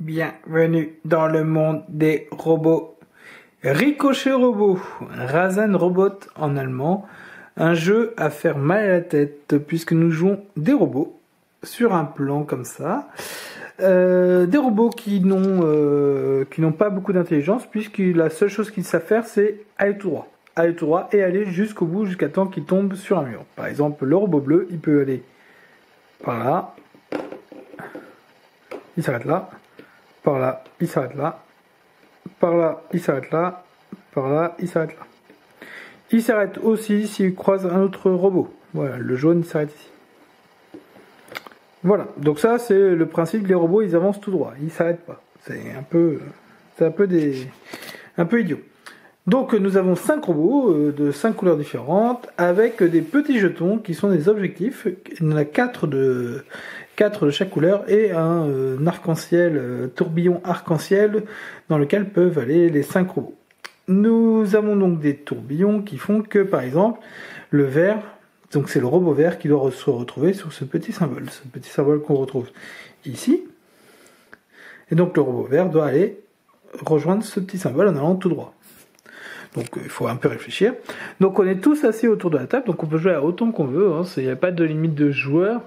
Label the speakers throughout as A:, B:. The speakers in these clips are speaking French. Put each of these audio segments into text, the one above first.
A: Bienvenue dans le monde des robots. Ricochet Robot, Rasen Robot en allemand, un jeu à faire mal à la tête puisque nous jouons des robots sur un plan comme ça. Des robots qui n'ont pas beaucoup d'intelligence puisque la seule chose qu'ils savent faire c'est aller tout droit et aller jusqu'au bout jusqu'à temps qu'ils tombent sur un mur. Par exemple le robot bleu il peut aller par là, il s'arrête là. Par là, il s'arrête là. Par là, il s'arrête là. Par là, il s'arrête là. Il s'arrête aussi s'il croise un autre robot. Voilà, le jaune il s'arrête ici. Voilà, donc ça c'est le principe, les robots ils avancent tout droit, ils s'arrêtent pas. C'est un peu idiot. Donc nous avons 5 robots de 5 couleurs différentes avec des petits jetons qui sont des objectifs. Il y en a 4 de chaque couleur et un arc-en-ciel, tourbillon arc-en-ciel dans lequel peuvent aller les 5 robots. Nous avons donc des tourbillons qui font que par exemple le vert, donc c'est le robot vert qui doit se retrouver sur ce petit symbole qu'on retrouve ici. Et donc le robot vert doit aller rejoindre ce petit symbole en allant tout droit. Donc il faut un peu réfléchir. Donc on est tous assis autour de la table, donc on peut jouer à autant qu'on veut, il n'y a pas de limite de joueurs,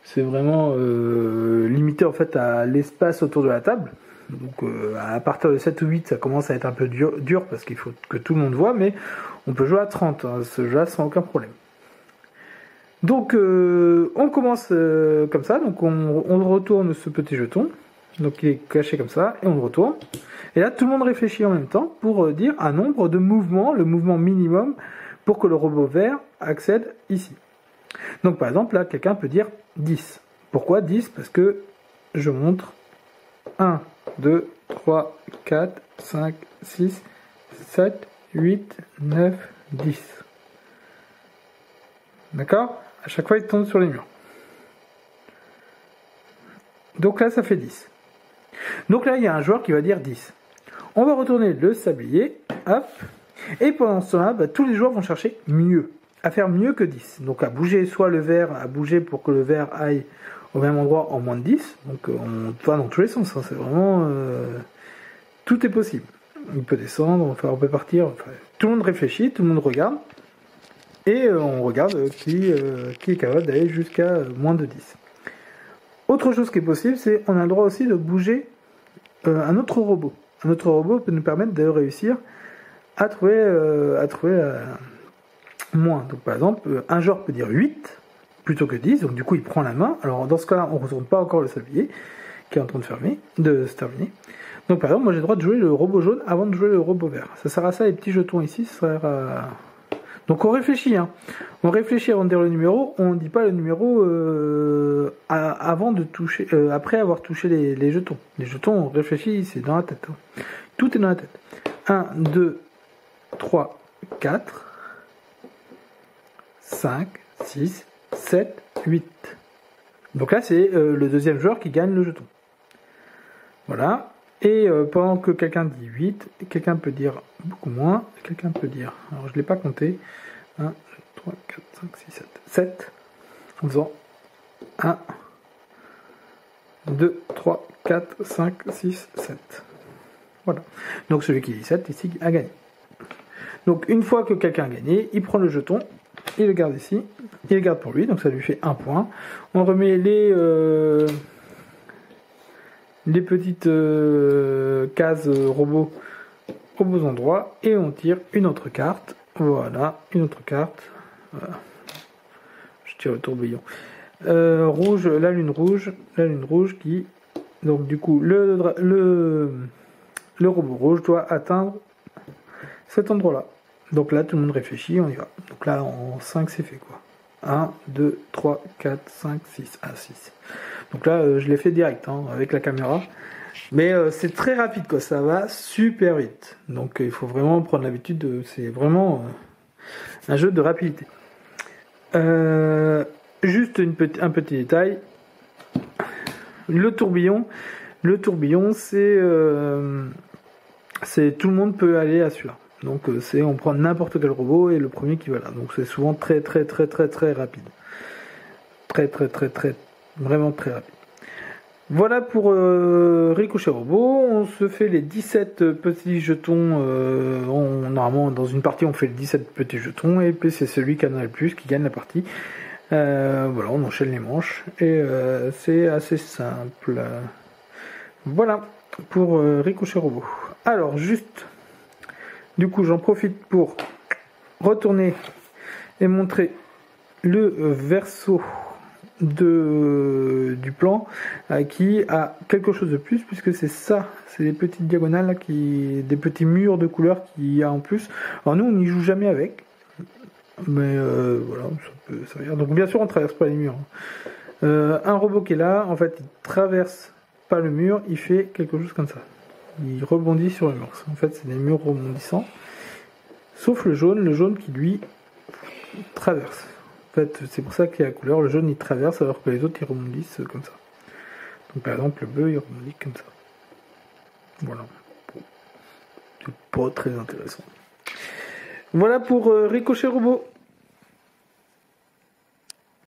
A: c'est vraiment limité en fait à l'espace autour de la table. Donc à partir de 7 ou 8 ça commence à être un peu dur parce qu'il faut que tout le monde voit, mais on peut jouer à 30, ce jeu-là sans aucun problème. Donc on commence comme ça, donc on retourne ce petit jeton, donc il est caché comme ça, et on le retourne. Et là, tout le monde réfléchit en même temps pour dire un nombre de mouvements, le mouvement minimum, pour que le robot vert accède ici. Donc par exemple, là, quelqu'un peut dire 10. Pourquoi 10 ? Parce que je montre 1, 2, 3, 4, 5, 6, 7, 8, 9, 10. D'accord ? À chaque fois, il tombe sur les murs. Donc là, ça fait 10. Donc là, il y a un joueur qui va dire 10. On va retourner le sablier, hop, et pendant ce temps-là, tous les joueurs vont chercher mieux, à faire mieux que 10. Donc à bouger, soit le vert, à bouger pour que le vert aille au même endroit en moins de 10. Donc on va dans tous les sens, c'est vraiment... tout est possible. Il peut descendre, on peut partir, tout le monde réfléchit, tout le monde regarde, et on regarde qui est capable d'aller jusqu'à moins de 10. Autre chose qui est possible, c'est on a le droit aussi de bouger un autre robot. Un autre robot peut nous permettre de réussir à trouver moins. Donc par exemple, un joueur peut dire 8 plutôt que 10, donc du coup il prend la main. Alors dans ce cas-là, on ne retourne pas encore le sablier qui est en train de se terminer. Donc par exemple, moi j'ai le droit de jouer le robot jaune avant de jouer le robot vert. Ça sert à ça, les petits jetons ici, ça sert à... Donc on réfléchit, On réfléchit avant de dire le numéro, on ne dit pas le numéro avant de toucher, après avoir touché les jetons. Les jetons, on réfléchit, c'est dans la tête. Tout est dans la tête. 1, 2, 3, 4, 5, 6, 7, 8. Donc là, c'est le deuxième joueur qui gagne le jeton. Voilà. Et pendant que quelqu'un dit 8, quelqu'un peut dire beaucoup moins, quelqu'un peut dire, alors je ne l'ai pas compté, 1, 2, 3, 4, 5, 6, 7, 7, en faisant 1, 2, 3, 4, 5, 6, 7. Voilà. Donc celui qui dit 7 ici a gagné. Donc une fois que quelqu'un a gagné, il prend le jeton, il le garde ici, il le garde pour lui, donc ça lui fait 1 point. On remet les petites cases robots aux beaux endroits et on tire une autre carte. Voilà, une autre carte. Voilà. Je tire le tourbillon. Rouge, la lune rouge qui... Donc du coup, le robot rouge doit atteindre cet endroit-là. Donc là, tout le monde réfléchit, on y va. Donc là, en 5, c'est fait quoi. 1, 2, 3, 4, 5, 6. Ah, 6. Donc là, je l'ai fait direct, avec la caméra. Mais c'est très rapide, quoi. Ça va super vite. Donc il faut vraiment prendre l'habitude. C'est vraiment un jeu de rapidité. Juste un petit détail. Le tourbillon, c'est tout le monde peut aller à celui-là. Donc on prend n'importe quel robot et le premier qui va là. Donc c'est souvent très très très très très rapide. Très très très très vraiment très rapide. Voilà pour Ricochet Robot. On se fait les 17 petits jetons. Normalement, dans une partie, on fait les 17 petits jetons. Et puis, c'est celui qui en a le plus qui gagne la partie. Voilà, on enchaîne les manches. Et c'est assez simple. Voilà pour Ricochet Robot. Alors, juste, du coup, j'en profite pour retourner et montrer le verso du plan qui a quelque chose de plus, puisque c'est ça, c'est des petites diagonales là, des petits murs de couleurs qu'il y a en plus. Alors nous on n'y joue jamais avec, mais voilà, ça peut servir. Donc bien sûr on traverse pas les murs. Un robot qui est là, en fait il traverse pas le mur, il fait quelque chose comme ça, il rebondit sur le mur. En fait c'est des murs rebondissants, sauf le jaune qui lui traverse. En fait, c'est pour ça qu'il y a la couleur, le jaune il traverse alors que les autres ils rebondissent comme ça. Donc par exemple le bleu il rebondit comme ça. Voilà. C'est pas très intéressant. Voilà pour Ricochet Robot.